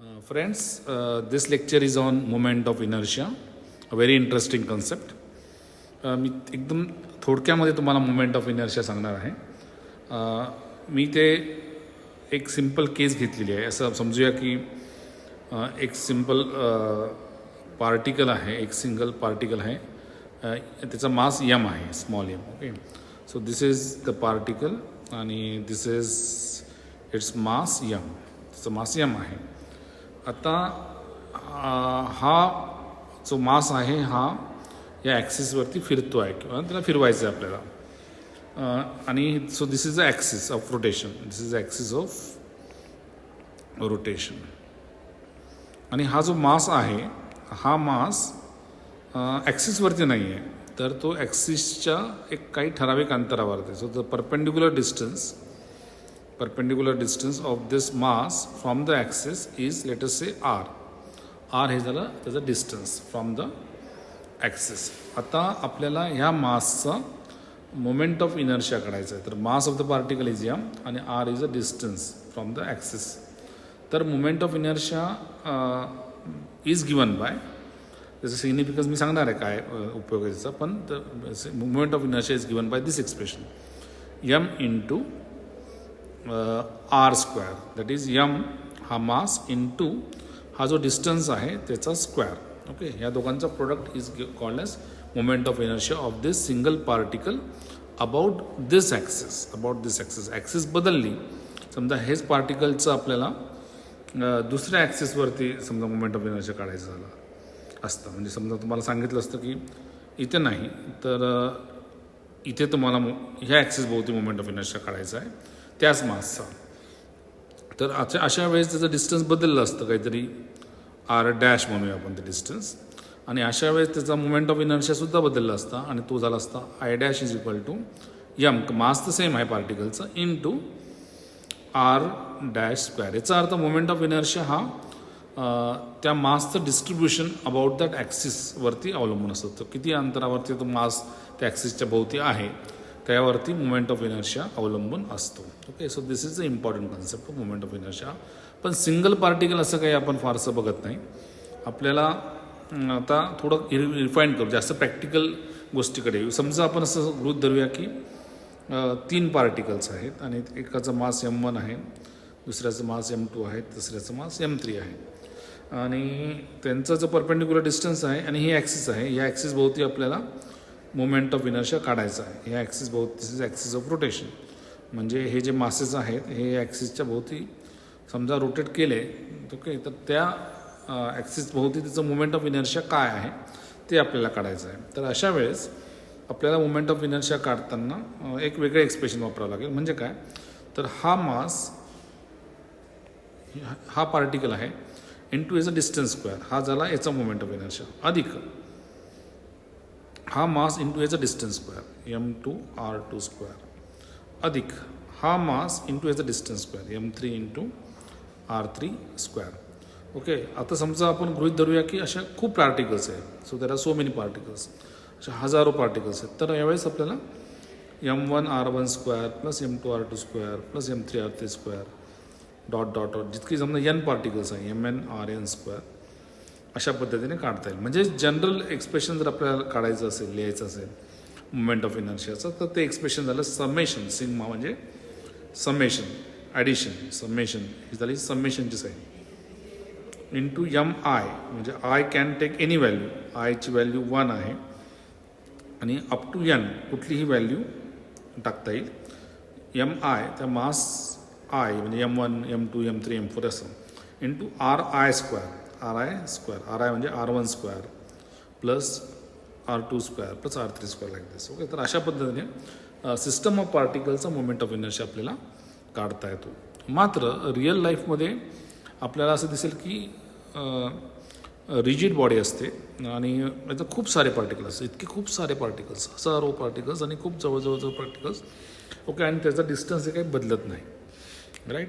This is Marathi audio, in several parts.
Friends, this lecture is on moment of inertia, a very interesting concept. मी एकदम थोडक्यामध्ये तुम्हाला मोमेंट ऑफ इनर्शिया सांगणार आहे. मी ते एक सिंपल केस घेतलेली आहे. असं समजूया की एक सिंपल पार्टिकल आहे, एक सिंगल पार्टिकल आहे, त्याचा मास यम आहे, small m. Okay, so this is the particle आणि this is its mass m. त्याचं मास यम आहे. आता हा जो मास आहे हा या ॲक्सिसवरती फिरतो आहे किंवा त्याला फिरवायचं आहे आपल्याला. आणि so this is the axis of rotation. This is the axis of rotation. आणि हा जो मास आहे हा मास ॲक्सिसवरती नाही आहे, तर तो ॲक्सिसच्या एक काही ठराविक अंतरावरती आहे. So the perpendicular distance of this mass from the axis is let us say r. R हे झालं त्याचं डिस्टन्स फ्रॉम द ॲक्सिस. आता आपल्याला ह्या मासचा मोमेंट ऑफ इनर्शिया काढायचा आहे. तर mass of the particle is M आणि R is a distance from the axis. तर moment of inertia is given by, त्याचं सिग्निफिकन्स मी सांगणार आहे काय उपयोग आहे त्याचा, पण moment of inertia is given by this expression M into R square. That is M हा मास इंटू हा जो डिस्टन्स आहे त्याचा स्क्वेअर. ओके, ह्या दोघांचा product is called as moment of inertia of this single particle about this axis. Axis बदलली, समजा हेच पार्टिकलचं आपल्याला दुसऱ्या ॲक्सिसवरती समजा मोमेंट ऑफ इनर्शिया काढायचं झालं असतं. म्हणजे समजा तुम्हाला सांगितलं असतं की इथे नाही तर इथे तुम्हाला ह्या ॲक्सिसभोवती मोमेंट ऑफ इनर्शिया काढायचा आहे त्याच मासचा. तर अशा वेळेस त्याचं डिस्टन्स बदललं असतं, काहीतरी आर डॅश म्हणूया आपण ते डिस्टन्स. आणि अशा वेळेस त्याचा मोमेंट ऑफ इनर्शियासुद्धा बदलला असता आणि तो झाला असता I dash is equal to M, mass तर सेम आहे पार्टिकलचा, into R dash square. याचा अर्थ मोमेंट ऑफ इनर्शिया हा त्या मासचं डिस्ट्रीब्युशन अबाउट दॅट ॲक्सिसवरती अवलंबून असतं. किती अंतरावरती तो मास त्या ॲक्सिसच्या भोवती आहे त्यावरती मोमेंट ऑफ इनर्शिया अवलंबून असतो. Okay, so this is the important concept of moment of inertia. पण सिंगल पार्टिकल असं काही आपण फारसं बघत नाही. आपल्याला आता थोडं रिफाईन करू, जास्त प्रॅक्टिकल गोष्टीकडे येऊ. समजा आपण असं गृहीत धरूया की 3 पार्टिकल्स आहेत आणि एकाचं मास M1 आहे, दुसऱ्याचं मास M2 आहे, तिसऱ्याचं मास M3 आहे. आणि त्यांचा जो परपेंडिक्युलर डिस्टन्स आहे आणि ही ॲक्सिस आहे, ह्या ॲक्सिस भोवती आपल्याला मोमेंट ऑफ इनर्शिया काढायचा आहे. ह्या ॲक्सिस भोवती, दिस इज ॲक्सिस ऑफ रोटेशन. म्हणजे हे जे मासेस आहेत हे ॲक्सिसच्या भोवती समजा रोटेट केले, ओके, तर त्या ॲक्सिस भोवती त्याचं मोमेंट ऑफ इनर्शिया काय आहे ते आपल्याला काढायचं आहे. तर अशा वेळेस आपल्याला मोमेंट ऑफ इनर्शिया काढताना एक वेगळं एक्सप्रेशन वापरावं लागेल. म्हणजे काय, तर हा मास, हा पार्टिकल आहे इंटू याचा डिस्टन्स स्क्वेअर, हा झाला याचा मोमेंट ऑफ इनर्शिया, अधिक हा मास इंटू याचा डिस्टन्स स्क्वेअर M2R2 स्क्वेअर, अधिक हा मास इंटू याचा distance square M3 into R3 square. Okay, आता समजा आपण गृहीत धरूया की अशा खूप पार्टिकल्स आहेत. So there are so many particles, अशा हजारो पार्टिकल्स आहेत. तर यावेळेस आपल्याला M1R1 square plus M2R2 square plus M3R3 square dot dot dot जितकी समजा N पार्टिकल्स आहे MnRn स्क्वेअर अशा पद्धतीने काढता येईल. म्हणजे जनरल एक्सप्रेशन जर आपल्याला काढायचं असेल, लिहायचं असेल मोमेंट ऑफ इनर्शियाचं, तर ते एक्सप्रेशन झालं समेशन. सिग्मा म्हणजे समेशन, ॲडिशन, समेशन ही झाली समेशनची साईन, इंटू MI म्हणजे I can take any value, आयची व्हॅल्यू 1 आहे आणि अप टू N कुठलीही व्हॅल्यू टाकता येईल. MI त्या मास आय म्हणजे M1, M2, M3, M4 असं, into RI square, R I म्हणजे R1 square plus R2 square plus R3 square like this. Okay, तर अशा पद्धतीने सिस्टम ऑफ पार्टिकलचा मोमेंट ऑफ इनर्शिया आपल्याला काढता येतो. मात्र रिअल लाईफमध्ये आपल्याला असं दिसेल की रिजिड बॉडी असते आणि याचं खूप सारे पार्टिकल्स असतात, इतके खूप सारे पार्टिकल्स, हजारो पार्टिकल्स आणि खूप जवळजवळ पार्टिकल्स. ओके, आणि त्याचा डिस्टन्स हे काही बदलत नाही, राईट.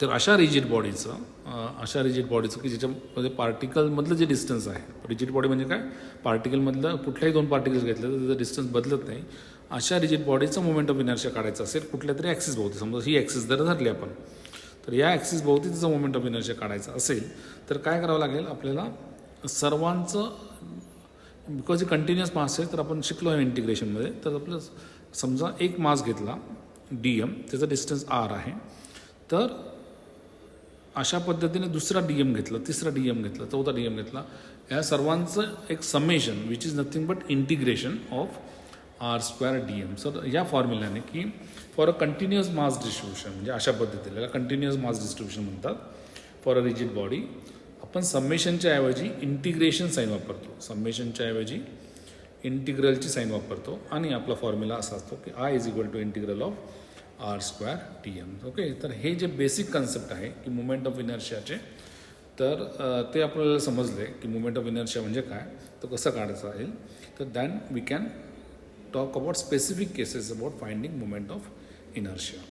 तर अशा रिजिड बॉडीचं की ज्याच्यामध्ये पार्टिकलमधलं जे डिस्टन्स आहे, रिजिड बॉडी म्हणजे काय, पार्टिकलमधलं कुठल्याही 2 पार्टिकल्स घेतले तर त्याचं डिस्टन्स बदलत नाही. अशा रिजिड बॉडीचं मोमेंट ऑफ इनर्शिया काढायचं असेल कुठल्या तरी ॲक्सिस भोवती, समजा ही ॲक्सिस जर धरली आपण, तर या ॲक्सिस भोवती त्याचा मोमेंट ऑफ इनर्शिया काढायचा असेल तर काय करावं लागेल आपल्याला, सर्वांचं बिकॉज हे कंटिन्युअस मास आहे तर आपण शिकलो आहे इंटिग्रेशनमध्ये. तर आपलं समजा एक मास घेतला DM, त्याचा डिस्टन्स R आहे, तर अशा पद्धतीने दुसरा DM घेतला, तिसरा DM घेतला, चौथा DM घेतला, या सर्वांचं एक summation which is nothing but integration of R² DM. Sir या फॉर्म्युल्याने की for a continuous mass distribution, म्हणजे अशा पद्धतीला कंटिन्युअस मास डिस्ट्रीब्युशन म्हणतात फॉर अ रिजिड बॉडी, आपण समेशनच्या ऐवजी इंटिग्रेशन साईन वापरतो, समेशनच्या ऐवजी इंटिग्रलची साईन वापरतो आणि आपला फॉर्म्युला असा असतो की I is equal to integral of R² DM. Okay, तर हे जे बेसिक कन्सेप्ट आहे की मुमेंट ऑफ इनर्शियाचे, तर ते आपल्याला समजले की मुमेंट ऑफ इनर्शिया म्हणजे काय, तो कसं काढायचा आहे. तर then we can talk about specific cases about finding moment of inertia.